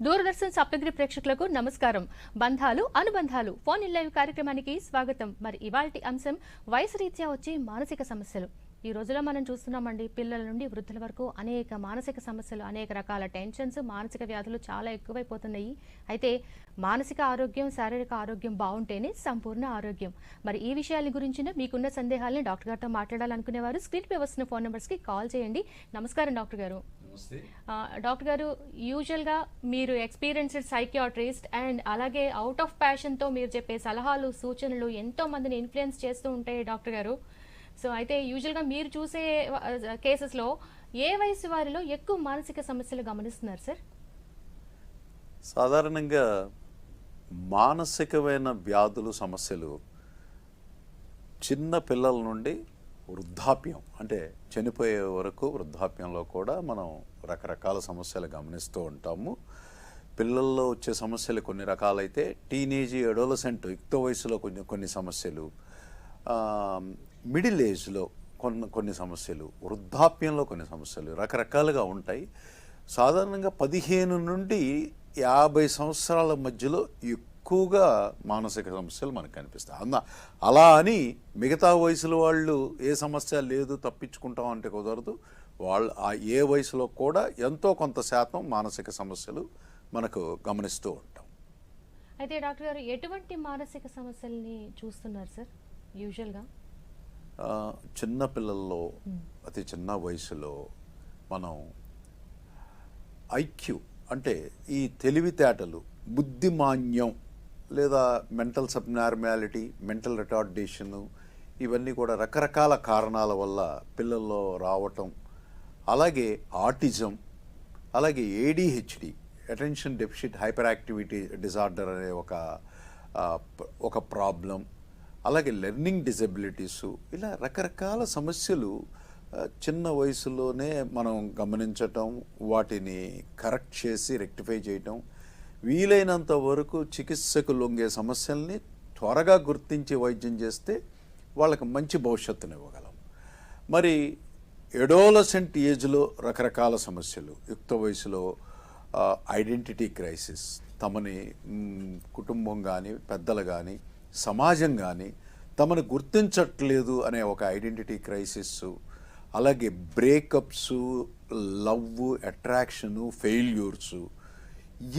దూరదర్శన్ సప్తగిరి ప్రేక్షకులకు నమస్కారం. బంధాలు అనుబంధాలు ఫోన్ ఇన్ లైవ్ కార్యక్రమానికి స్వాగతం. మరి ఇవాల్టి అంశం వయసు రీత్యా వచ్చే మానసిక సమస్యలు. ఈ రోజులో మనం చూస్తున్నామండి, పిల్లల నుండి వృద్ధుల వరకు అనేక మానసిక సమస్యలు, అనేక రకాల టెన్షన్స్, మానసిక వ్యాధులు చాలా ఎక్కువైపోతున్నాయి. అయితే మానసిక ఆరోగ్యం, శారీరక ఆరోగ్యం బాగుంటేనే సంపూర్ణ ఆరోగ్యం. మరి ఈ విషయాల గురించిన మీకున్న సందేహాలని డాక్టర్ గారితో మాట్లాడాలనుకునేవారు స్క్రీన్ పై వస్తున్న ఫోన్ నెంబర్స్కి కాల్ చేయండి. నమస్కారం డాక్టర్ గారు. డాక్టర్ గారు, యూజువల్గా మీరు ఎక్స్పీరియన్స్డ్ సైకియాట్రిస్ట్ అండ్ అలాగే అవుట్ ఆఫ్ ప్యాషన్తో మీరు చెప్పే సలహాలు, సూచనలు ఎంతో మందిని ఇన్ఫ్లుయెన్స్ చేస్తూ ఉంటాయి డాక్టర్ గారు. సో అయితే యూజువల్గా మీరు చూసే కేసెస్లో ఏ వయసు వారిలో ఎక్కువ మానసిక సమస్యలు గమనిస్తున్నారు సార్? సాధారణంగా మానసికమైన వ్యాధులు, సమస్యలు చిన్న పిల్లల నుండి వృద్ధాప్యం అంటే చనిపోయే వరకు వృద్ధాప్యంలో కూడా మనం రకరకాల సమస్యలు గమనిస్తూ ఉంటాము. పిల్లల్లో వచ్చే సమస్యలు కొన్ని రకాలైతే టీనేజ్, అడోలసెంట్, యుక్త వయసులో కొన్ని సమస్యలు, మిడిల్ ఏజ్లో కొన్ని సమస్యలు, వృద్ధాప్యంలో కొన్ని సమస్యలు రకరకాలుగా ఉంటాయి. సాధారణంగా 15 నుండి 50 సంవత్సరాల మధ్యలో ఎక్కువగా మానసిక సమస్యలు మనకు కనిపిస్తాయి. అలా అని మిగతా వయసుల వాళ్ళు ఏ సమస్య లేదు తప్పించుకుంటాం అంటే కుదరదు. వాళ్ళు ఏ వయసులో కూడా ఎంతో కొంత శాతం మానసిక సమస్యలు మనకు గమనిస్తూ ఉంటాం. అయితే డాక్టర్ గారు, ఎటువంటి మానసిక సమస్యల్ని చూస్తున్నారు సార్ యూజువల్గా? చిన్న పిల్లల్లో, అతి చిన్న వయసులో మనం ఐక్యూ అంటే ఈ తెలివితేటలు, బుద్ధిమాన్యం లేదా మెంటల్ సబ్నార్మాలిటీ, మెంటల్ రిటార్డేషను, ఇవన్నీ కూడా రకరకాల కారణాల వల్ల పిల్లల్లో రావటం. అలాగే ఆటిజం, అలాగే ADHD, attention deficit hyper activity disorder అనే ఒక ప్రాబ్లం, అలాగే లెర్నింగ్ డిజబిలిటీసు, ఇలా రకరకాల సమస్యలు చిన్న వయసులోనే మనం గమనించటం, వాటిని కరెక్ట్ చేసి రెక్టిఫై చేయటం, వీలైనంత వరకు చికిత్సకు లొంగే సమస్యల్ని త్వరగా గుర్తించి వైద్యం చేస్తే వాళ్ళకి మంచి భవిష్యత్తుని ఇవ్వగలం. మరి ఎడోలసెంట్ ఏజ్లో రకరకాల సమస్యలు, యుక్త వయసులో ఐడెంటిటీ క్రైసిస్, తమని కుటుంబం కానీ, పెద్దలు కానీ, సమాజం కానీ తమను గుర్తించట్లేదు అనే ఒక ఐడెంటిటీ క్రైసిస్, అలాగే బ్రేకప్స్, లవ్, అట్రాక్షను, ఫెయిల్యూర్సు,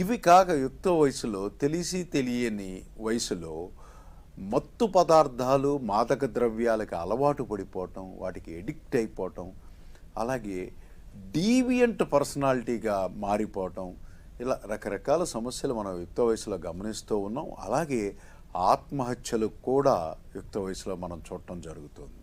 ఇవి కాక యుక్త వయసులో తెలిసి తెలియని వయసులో మత్తు పదార్థాలు, మాదక ద్రవ్యాలకు అలవాటు పడిపోవటం, వాటికి ఎడిక్ట్ అయిపోవటం, అలాగే డీవియంట్ పర్సనాలిటీగా మారిపోవటం, ఇలా రకరకాల సమస్యలు మనం యుక్త వయసులో గమనిస్తూ ఉన్నాం. అలాగే ఆత్మహత్యలు కూడా యుక్త వయసులో మనం చూడటం జరుగుతుంది.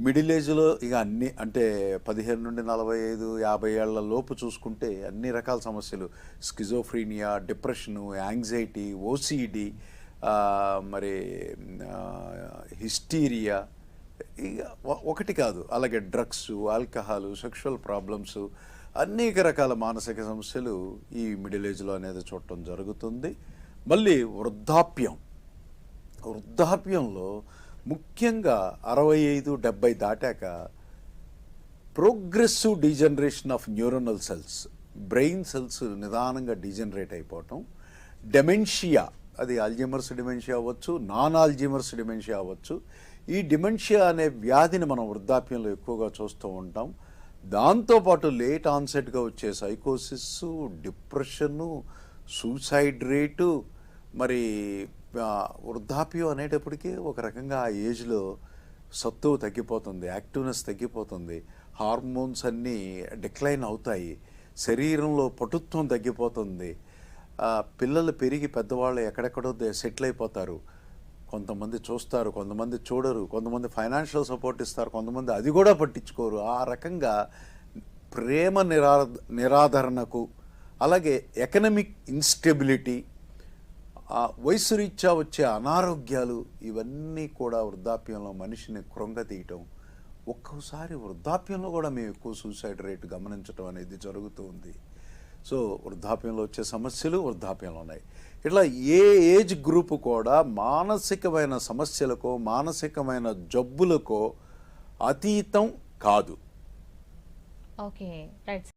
మిడిల్ ఏజ్లో ఇక అన్ని అంటే 15 నుండి 45, 50 ఏళ్ల లోపు చూసుకుంటే అన్ని రకాల సమస్యలు, స్కిజోఫ్రీనియా, డిప్రెషను, యాంగ్జైటీ, ఓసిడి, మరి హిస్టీరియా, ఇక ఒకటి కాదు, అలాగే డ్రగ్స్, ఆల్కహాల్, సెక్షువల్ ప్రాబ్లమ్స్, అనేక రకాల మానసిక సమస్యలు ఈ మిడిల్ ఏజ్లో అనేది చూడటం జరుగుతుంది. మళ్ళీ వృద్ధాప్యంలో ముఖ్యంగా 65-70 దాటాక progressive degeneration of neuronal cells, brain cells నిదానంగా డీజనరేట్ అయిపోవటం, డెమెన్షియా, అది అల్జీమర్స్ డిమెన్షియా అవ్వచ్చు, నాన్ అల్జీమర్స్ డిమెన్షియా అవ్వచ్చు. ఈ డిమెన్షియా అనే వ్యాధిని మనం వృద్ధాప్యంలో ఎక్కువగా చూస్తూ ఉంటాం. దాంతోపాటు లేట్ ఆన్సెట్గా వచ్చే సైకోసిస్, డిప్రెషను, సూసైడ్ రేటు, మరి వృద్ధాప్యం అనేటప్పటికీ ఒక రకంగా ఆ ఏజ్లో సత్తువు తగ్గిపోతుంది, యాక్టివ్నెస్ తగ్గిపోతుంది, హార్మోన్స్ అన్నీ డిక్లైన్ అవుతాయి, శరీరంలో పటుత్వం తగ్గిపోతుంది. పిల్లలు పెరిగి పెద్దవాళ్ళు ఎక్కడెక్కడో సెటిల్ అయిపోతారు. కొంతమంది చూస్తారు, కొంతమంది చూడరు, కొంతమంది ఫైనాన్షియల్ సపోర్ట్ ఇస్తారు, కొంతమంది అది కూడా పట్టించుకోరు. ఆ రకంగా ప్రేమ నిరాదరణకు, అలాగే ఎకనమిక్ ఇన్స్టెబిలిటీ, వయసు రీత్యా వచ్చే అనారోగ్యాలు, ఇవన్నీ కూడా వృద్ధాప్యంలో మనిషిని కృంగతీయటం. ఒక్కోసారి వృద్ధాప్యంలో కూడా మేము ఎక్కువ సూసైడ్ రేటు గమనించడం అనేది జరుగుతూ ఉంది. సో వృద్ధాప్యంలో వచ్చే సమస్యలు వృద్ధాప్యంలో ఉన్నాయి. ఇట్లా ఏ ఏజ్ గ్రూప్ కూడా మానసికమైన సమస్యలకో, మానసికమైన జబ్బులకో అతీతం కాదు. Okay, right.